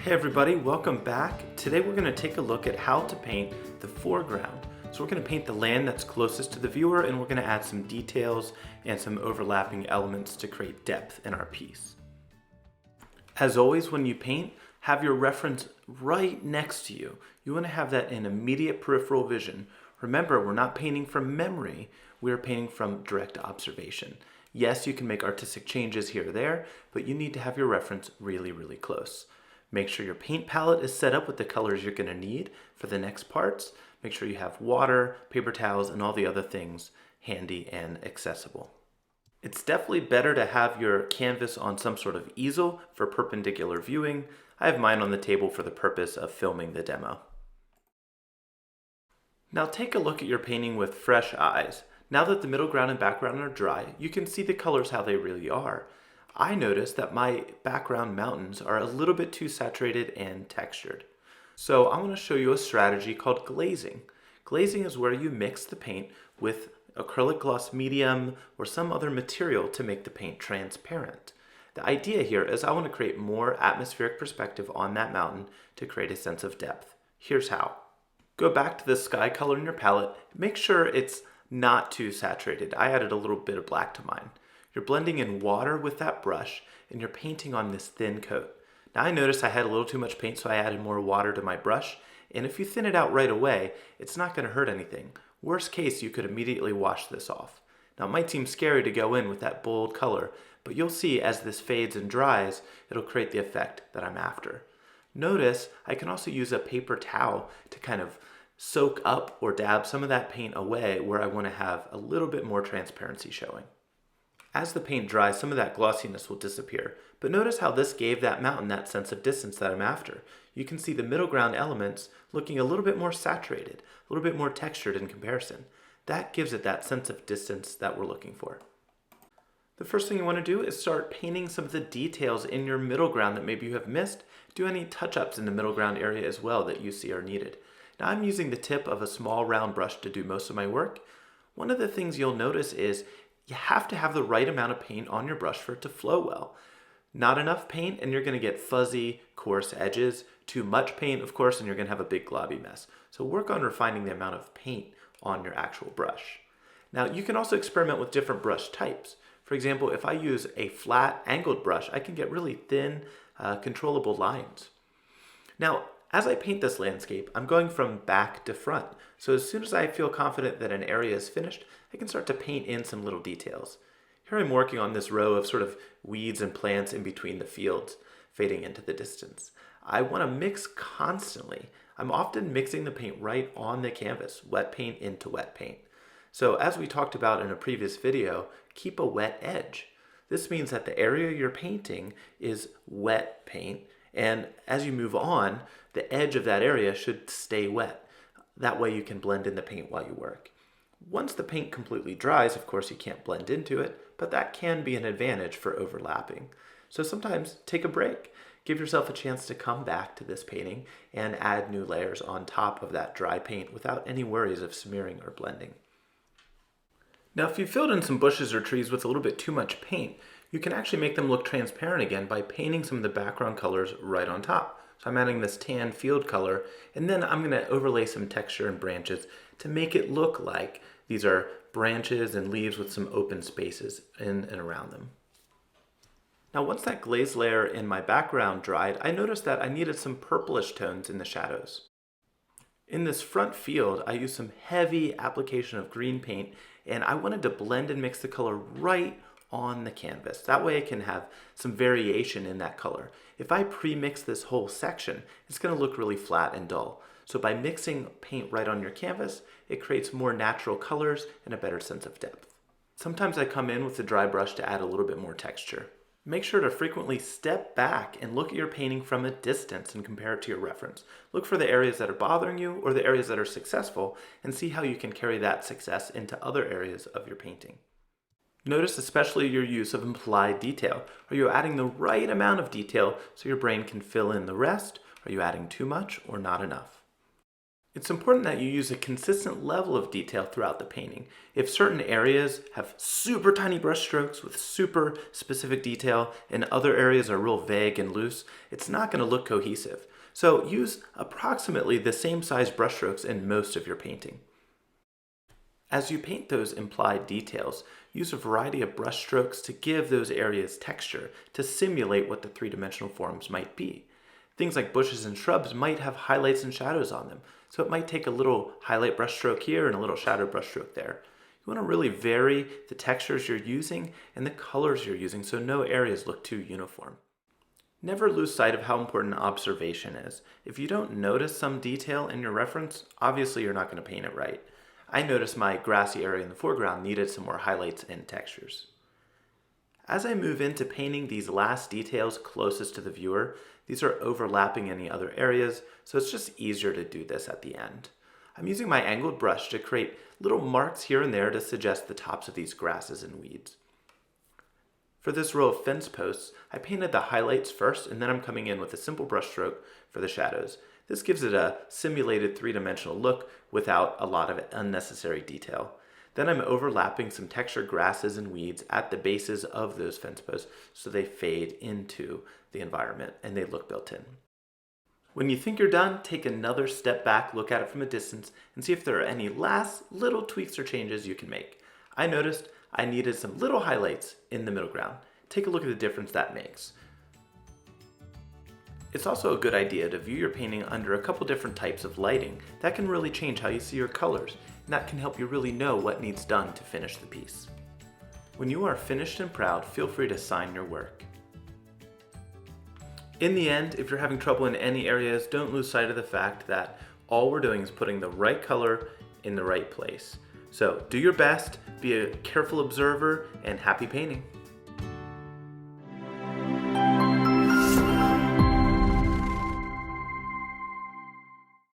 Hey everybody, welcome back. Today we're going to take a look at how to paint the foreground. So we're going to paint the land that's closest to the viewer, and we're going to add some details and some overlapping elements to create depth in our piece. As always, when you paint, have your reference right next to you. You want to have that in immediate peripheral vision. Remember, we're not painting from memory, we're painting from direct observation. Yes, you can make artistic changes here or there, but you need to have your reference really, really close. Make sure your paint palette is set up with the colors you're going to need for the next parts. Make sure you have water, paper towels, and all the other things handy and accessible. It's definitely better to have your canvas on some sort of easel for perpendicular viewing. I have mine on the table for the purpose of filming the demo. Now take a look at your painting with fresh eyes. Now that the middle ground and background are dry, you can see the colors how they really are. I noticed that my background mountains are a little bit too saturated and textured. So I want to show you a strategy called glazing. Glazing is where you mix the paint with acrylic gloss medium or some other material to make the paint transparent. The idea here is I want to create more atmospheric perspective on that mountain to create a sense of depth. Here's how. Go back to the sky color in your palette. Make sure it's not too saturated. I added a little bit of black to mine. You're blending in water with that brush and you're painting on this thin coat. Now I noticed I had a little too much paint, so I added more water to my brush, and if you thin it out right away, it's not going to hurt anything. Worst case, you could immediately wash this off. Now it might seem scary to go in with that bold color, but you'll see as this fades and dries, it'll create the effect that I'm after. Notice I can also use a paper towel to kind of soak up or dab some of that paint away where I want to have a little bit more transparency showing. As the paint dries, some of that glossiness will disappear, but notice how this gave that mountain that sense of distance that I'm after. You can see the middle ground elements looking a little bit more saturated, a little bit more textured in comparison. That gives it that sense of distance that we're looking for. The first thing you want to do is start painting some of the details in your middle ground that maybe you have missed. Do any touch-ups in the middle ground area as well that you see are needed. Now I'm using the tip of a small round brush to do most of my work. One of the things you'll notice is you have to have the right amount of paint on your brush for it to flow well. Not enough paint and you're going to get fuzzy, coarse edges. Too much paint, of course, and you're going to have a big globby mess. So work on refining the amount of paint on your actual brush. Now you can also experiment with different brush types. For example, if I use a flat angled brush, I can get really thin, controllable lines. Now, as I paint this landscape, I'm going from back to front. So as soon as I feel confident that an area is finished, I can start to paint in some little details. Here I'm working on this row of sort of weeds and plants in between the fields, fading into the distance. I want to mix constantly. I'm often mixing the paint right on the canvas, wet paint into wet paint. So as we talked about in a previous video, keep a wet edge. This means that the area you're painting is wet paint, and as you move on, the edge of that area should stay wet. That way you can blend in the paint while you work. Once the paint completely dries, of course you can't blend into it, but that can be an advantage for overlapping. So sometimes take a break. Give yourself a chance to come back to this painting and add new layers on top of that dry paint without any worries of smearing or blending. Now if you filled in some bushes or trees with a little bit too much paint, you can actually make them look transparent again by painting some of the background colors right on top. So I'm adding this tan field color, and then I'm going to overlay some texture and branches to make it look like these are branches and leaves with some open spaces in and around them. Now once that glaze layer in my background dried, I noticed that I needed some purplish tones in the shadows. In this front field, I used some heavy application of green paint, and I wanted to blend and mix the color right on the canvas. That way I can have some variation in that color. If I pre-mix this whole section, it's going to look really flat and dull. So by mixing paint right on your canvas, it creates more natural colors and a better sense of depth. Sometimes I come in with the dry brush to add a little bit more texture. Make sure to frequently step back and look at your painting from a distance and compare it to your reference. Look for the areas that are bothering you or the areas that are successful and see how you can carry that success into other areas of your painting. Notice especially your use of implied detail. Are you adding the right amount of detail so your brain can fill in the rest? Are you adding too much or not enough? It's important that you use a consistent level of detail throughout the painting. If certain areas have super tiny brush strokes with super specific detail and other areas are real vague and loose, it's not going to look cohesive. So use approximately the same size brush strokes in most of your painting. As you paint those implied details, use a variety of brush strokes to give those areas texture to simulate what the three-dimensional forms might be. Things like bushes and shrubs might have highlights and shadows on them, so it might take a little highlight brush stroke here and a little shadow brush stroke there. You want to really vary the textures you're using and the colors you're using so no areas look too uniform. Never lose sight of how important observation is. If you don't notice some detail in your reference, obviously you're not going to paint it right. I noticed my grassy area in the foreground needed some more highlights and textures. As I move into painting these last details closest to the viewer, these are overlapping any other areas, so it's just easier to do this at the end. I'm using my angled brush to create little marks here and there to suggest the tops of these grasses and weeds. For this row of fence posts, I painted the highlights first, and then I'm coming in with a simple brush stroke for the shadows. This gives it a simulated three-dimensional look without a lot of unnecessary detail. Then I'm overlapping some textured grasses and weeds at the bases of those fence posts so they fade into the environment and they look built in. When you think you're done, take another step back, look at it from a distance, and see if there are any last little tweaks or changes you can make. I noticed I needed some little highlights in the middle ground. Take a look at the difference that makes. It's also a good idea to view your painting under a couple different types of lighting. That can really change how you see your colors, and that can help you really know what needs done to finish the piece. When you are finished and proud, feel free to sign your work. In the end, if you're having trouble in any areas, don't lose sight of the fact that all we're doing is putting the right color in the right place. So do your best, be a careful observer, and happy painting.